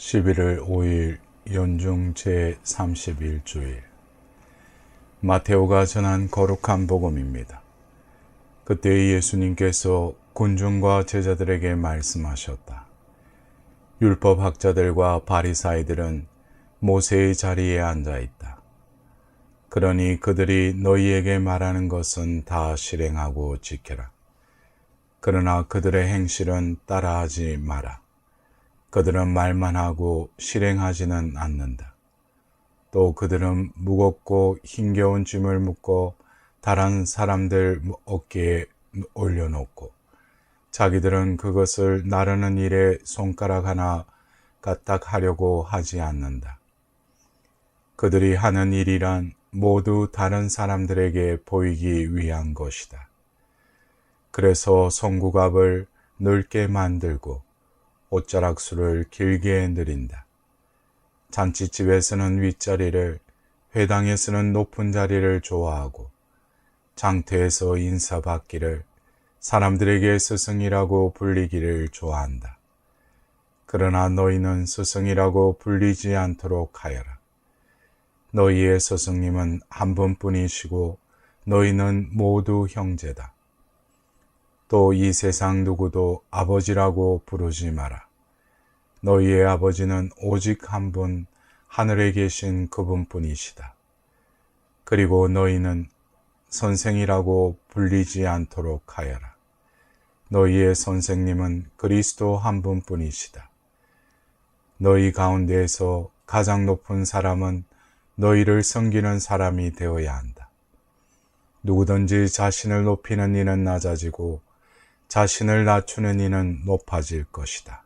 11월 5일 연중 제31주일 마테오가 전한 거룩한 복음입니다. 그때 예수님께서 군중과 제자들에게 말씀하셨다. 율법학자들과 바리사이들은 모세의 자리에 앉아 있다. 그러니 그들이 너희에게 말하는 것은 다 실행하고 지켜라. 그러나 그들의 행실은 따라하지 마라. 그들은 말만 하고 실행하지는 않는다. 또 그들은 무겁고 힘겨운 짐을 묶고 다른 사람들 어깨에 올려놓고 자기들은 그것을 나르는 일에 손가락 하나 까딱하려고 하지 않는다. 그들이 하는 일이란 모두 다른 사람들에게 보이기 위한 것이다. 그래서 손구갑을 넓게 만들고 옷자락수를 길게 늘린다. 잔치집에서는 윗자리를, 회당에서는 높은 자리를 좋아하고 장터에서 인사받기를, 사람들에게 스승이라고 불리기를 좋아한다. 그러나 너희는 스승이라고 불리지 않도록 하여라. 너희의 스승님은 한 분뿐이시고 너희는 모두 형제다. 또 이 세상 누구도 아버지라고 부르지 마라. 너희의 아버지는 오직 한 분, 하늘에 계신 그분뿐이시다. 그리고 너희는 선생이라고 불리지 않도록 하여라. 너희의 선생님은 그리스도 한 분뿐이시다. 너희 가운데에서 가장 높은 사람은 너희를 섬기는 사람이 되어야 한다. 누구든지 자신을 높이는 이는 낮아지고 자신을 낮추는 이는 높아질 것이다.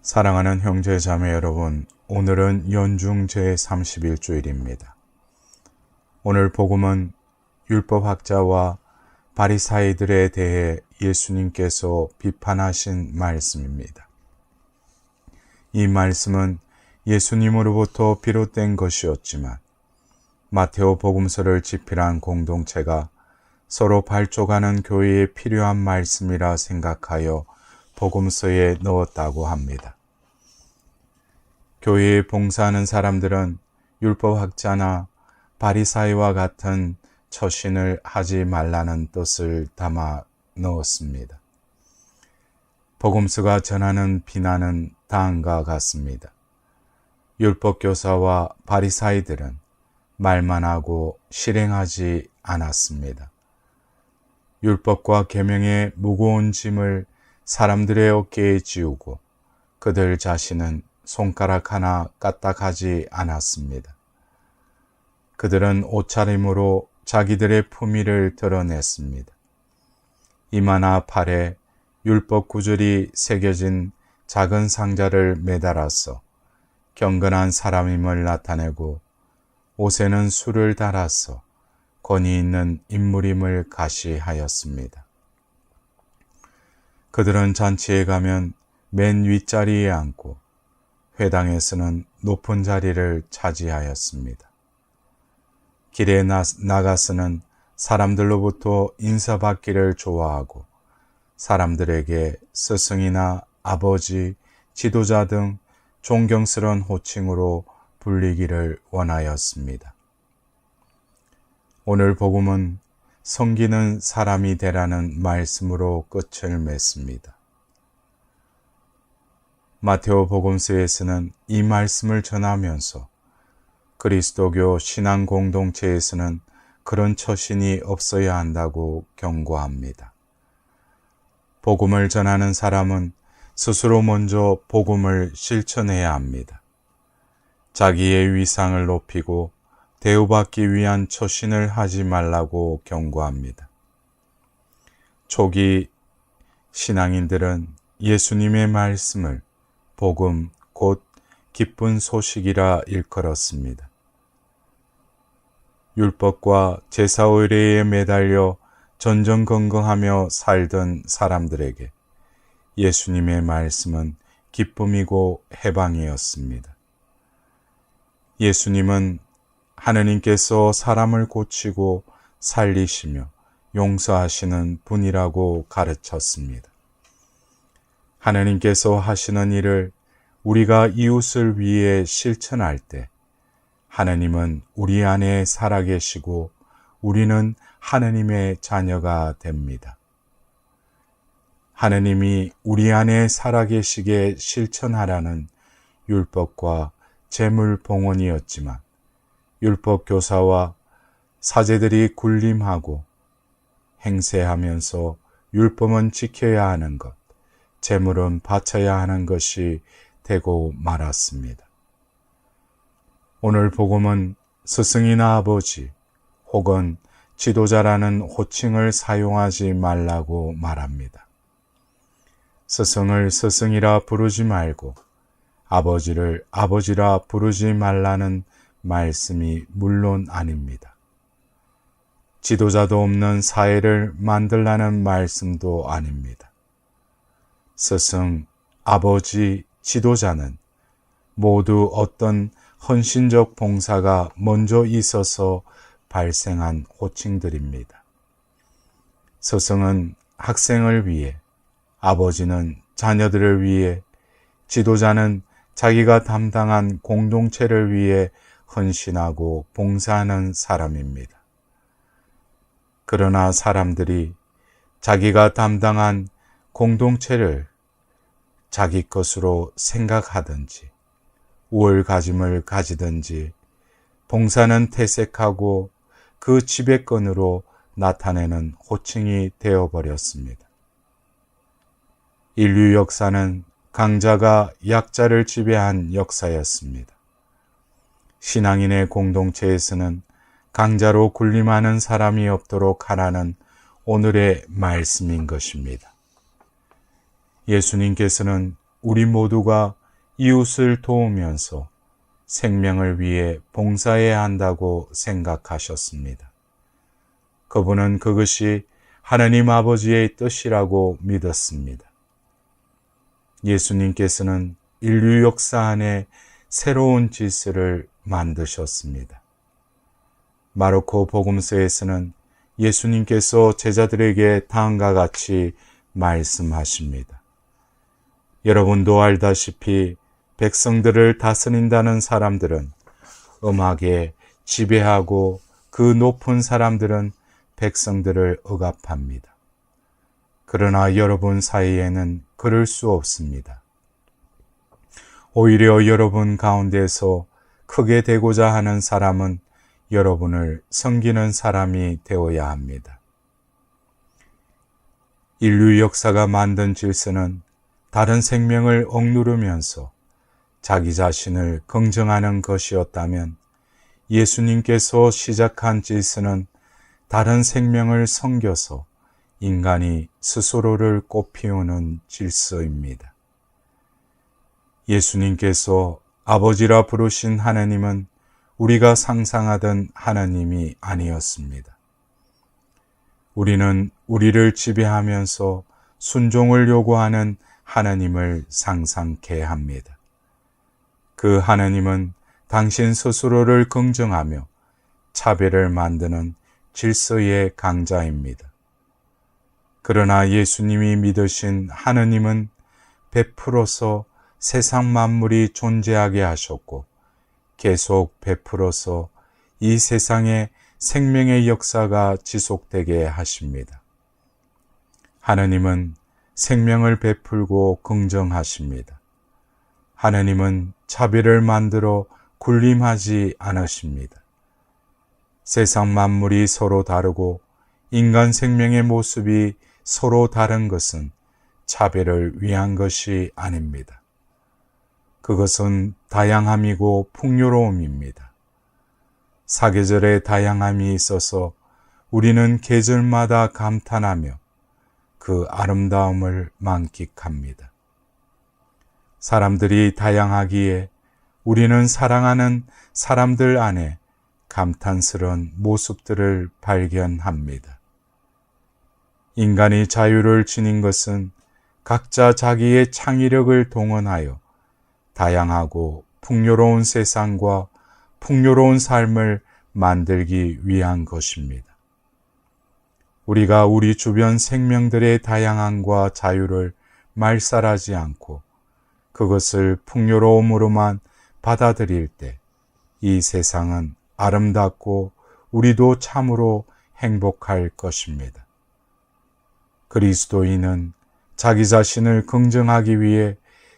사랑하는 형제 자매 여러분, 오늘은 연중 제31주일입니다. 오늘 복음은 율법학자와 바리사이들에 대해 예수님께서 비판하신 말씀입니다. 이 말씀은 예수님으로부터 비롯된 것이었지만 마테오 복음서를 집필한 공동체가 서로 발족하는 교회에 필요한 말씀이라 생각하여 복음서에 넣었다고 합니다. 교회에 봉사하는 사람들은 율법학자나 바리사이와 같은 처신을 하지 말라는 뜻을 담아 넣었습니다. 복음서가 전하는 비난은 다음과 같습니다. 율법교사와 바리사이들은 말만 하고 실행하지 않았습니다. 율법과 계명의 무거운 짐을 사람들의 어깨에 지우고 그들 자신은 손가락 하나 까딱하지 않았습니다. 그들은 옷차림으로 자기들의 품위를 드러냈습니다. 이마나 팔에 율법 구절이 새겨진 작은 상자를 매달아서 경건한 사람임을 나타내고 옷에는 술을 달아서 권위 있는 인물임을 가시하였습니다. 그들은 잔치에 가면 맨 윗자리에 앉고 회당에서는 높은 자리를 차지하였습니다. 길에 나가서는 사람들로부터 인사받기를 좋아하고 사람들에게 스승이나 아버지, 지도자 등 존경스러운 호칭으로 불리기를 원하였습니다. 오늘 복음은 섬기는 사람이 되라는 말씀으로 끝을 맺습니다. 마테오 복음서에서는 이 말씀을 전하면서 그리스도교 신앙 공동체에서는 그런 처신이 없어야 한다고 경고합니다. 복음을 전하는 사람은 스스로 먼저 복음을 실천해야 합니다. 자기의 위상을 높이고 대우받기 위한 처신을 하지 말라고 경고합니다. 초기 신앙인들은 예수님의 말씀을 복음 곧 기쁜 소식이라 일컬었습니다. 율법과 제사 의례에 매달려 전전긍긍하며 살던 사람들에게 예수님의 말씀은 기쁨이고 해방이었습니다. 예수님은 하느님께서 사람을 고치고 살리시며 용서하시는 분이라고 가르쳤습니다. 하느님께서 하시는 일을 우리가 이웃을 위해 실천할 때 하느님은 우리 안에 살아계시고 우리는 하느님의 자녀가 됩니다. 하느님이 우리 안에 살아계시게 실천하라는 율법과 재물봉헌이었지만 율법 교사와 사제들이 군림하고 행세하면서 율법은 지켜야 하는 것, 재물은 바쳐야 하는 것이 되고 말았습니다. 오늘 복음은 스승이나 아버지 혹은 지도자라는 호칭을 사용하지 말라고 말합니다. 스승을 스승이라 부르지 말고 아버지를 아버지라 부르지 말라는 말씀이 물론 아닙니다. 지도자도 없는 사회를 만들라는 말씀도 아닙니다. 스승, 아버지, 지도자는 모두 어떤 헌신적 봉사가 먼저 있어서 발생한 호칭들입니다. 스승은 학생을 위해, 아버지는 자녀들을 위해, 지도자는 자기가 담당한 공동체를 위해 헌신하고 봉사하는 사람입니다. 그러나 사람들이 자기가 담당한 공동체를 자기 것으로 생각하든지 우월가짐을 가지든지 봉사는 퇴색하고 그 지배권으로 나타내는 호칭이 되어버렸습니다. 인류 역사는 강자가 약자를 지배한 역사였습니다. 신앙인의 공동체에서는 강자로 군림하는 사람이 없도록 하라는 오늘의 말씀인 것입니다. 예수님께서는 우리 모두가 이웃을 도우면서 생명을 위해 봉사해야 한다고 생각하셨습니다. 그분은 그것이 하나님 아버지의 뜻이라고 믿었습니다. 예수님께서는 인류 역사 안에 새로운 질서를 만드셨습니다. 마르코 복음서에서는 예수님께서 제자들에게 다음과 같이 말씀하십니다. 여러분도 알다시피 백성들을 다스린다는 사람들은 엄하게 지배하고 그 높은 사람들은 백성들을 억압합니다. 그러나 여러분 사이에는 그럴 수 없습니다. 오히려 여러분 가운데서 크게 되고자 하는 사람은 여러분을 섬기는 사람이 되어야 합니다. 인류 역사가 만든 질서는 다른 생명을 억누르면서 자기 자신을 긍정하는 것이었다면 예수님께서 시작한 질서는 다른 생명을 섬겨서 인간이 스스로를 꽃피우는 질서입니다. 예수님께서 아버지라 부르신 하나님은 우리가 상상하던 하나님이 아니었습니다. 우리는 우리를 지배하면서 순종을 요구하는 하나님을 상상케 합니다. 그 하나님은 당신 스스로를 긍정하며 차별을 만드는 질서의 강자입니다. 그러나 예수님이 믿으신 하나님은 베풀어서 세상 만물이 존재하게 하셨고 계속 베풀어서 이 세상에 생명의 역사가 지속되게 하십니다. 하나님은 생명을 베풀고 긍정하십니다. 하나님은 차별을 만들어 군림하지 않으십니다. 세상 만물이 서로 다르고 인간 생명의 모습이 서로 다른 것은 차별을 위한 것이 아닙니다. 그것은 다양함이고 풍요로움입니다. 사계절의 다양함이 있어서 우리는 계절마다 감탄하며 그 아름다움을 만끽합니다. 사람들이 다양하기에 우리는 사랑하는 사람들 안에 감탄스러운 모습들을 발견합니다. 인간이 자유를 지닌 것은 각자 자기의 창의력을 동원하여 다양하고 풍요로운 세상과 풍요로운 삶을 만들기 위한 것입니다. 우리가 우리 주변 생명들의 다양함과 자유를 말살하지 않고 그것을 풍요로움으로만 받아들일 때 이 세상은 아름답고 우리도 참으로 행복할 것입니다. 그리스도인은 자기 자신을 긍정하기 위해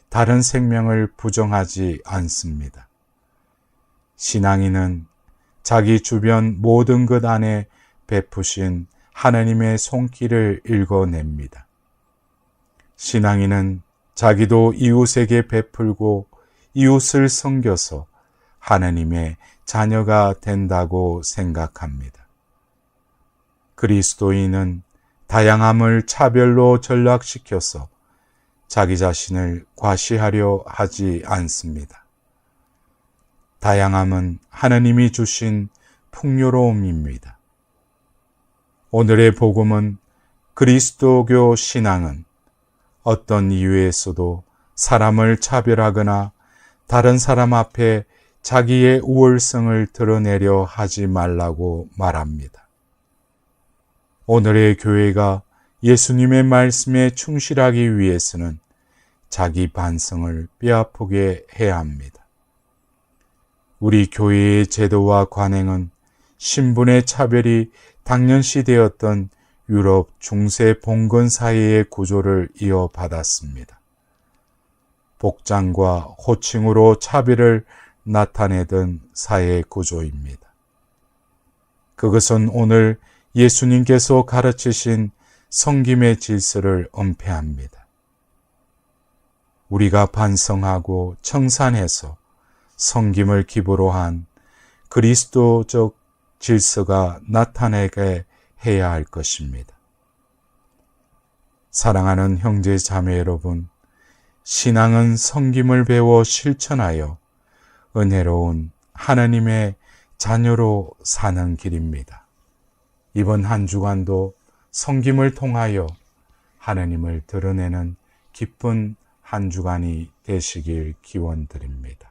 다른 생명을 부정하지 않습니다. 신앙인은 자기 주변 모든 것 안에 베푸신 하나님의 손길을 읽어냅니다. 신앙인은 자기도 이웃에게 베풀고 이웃을 섬겨서 하나님의 자녀가 된다고 생각합니다. 그리스도인은 다양함을 차별로 전락시켜서 자기 자신을 과시하려 하지 않습니다. 다양함은 하나님이 주신 풍요로움입니다. 오늘의 복음은 그리스도교 신앙은 어떤 이유에서도 사람을 차별하거나 다른 사람 앞에 자기의 우월성을 드러내려 하지 말라고 말합니다. 오늘의 교회가 예수님의 말씀에 충실하기 위해서는 자기 반성을 뼈아프게 해야 합니다. 우리 교회의 제도와 관행은 신분의 차별이 당연시되었던 유럽 중세 봉건 사회의 구조를 이어받았습니다. 복장과 호칭으로 차별을 나타내던 사회 구조입니다. 그것은 오늘 예수님께서 가르치신 섬김의 질서를 은폐합니다. 우리가 반성하고 청산해서 섬김을 기부로 한 그리스도적 질서가 나타나게 해야 할 것입니다. 사랑하는 형제 자매 여러분, 신앙은 섬김을 배워 실천하여 은혜로운 하나님의 자녀로 사는 길입니다. 이번 한 주간도 섬김을 통하여 하나님을 드러내는 기쁜 한 주간이 되시길 기원드립니다.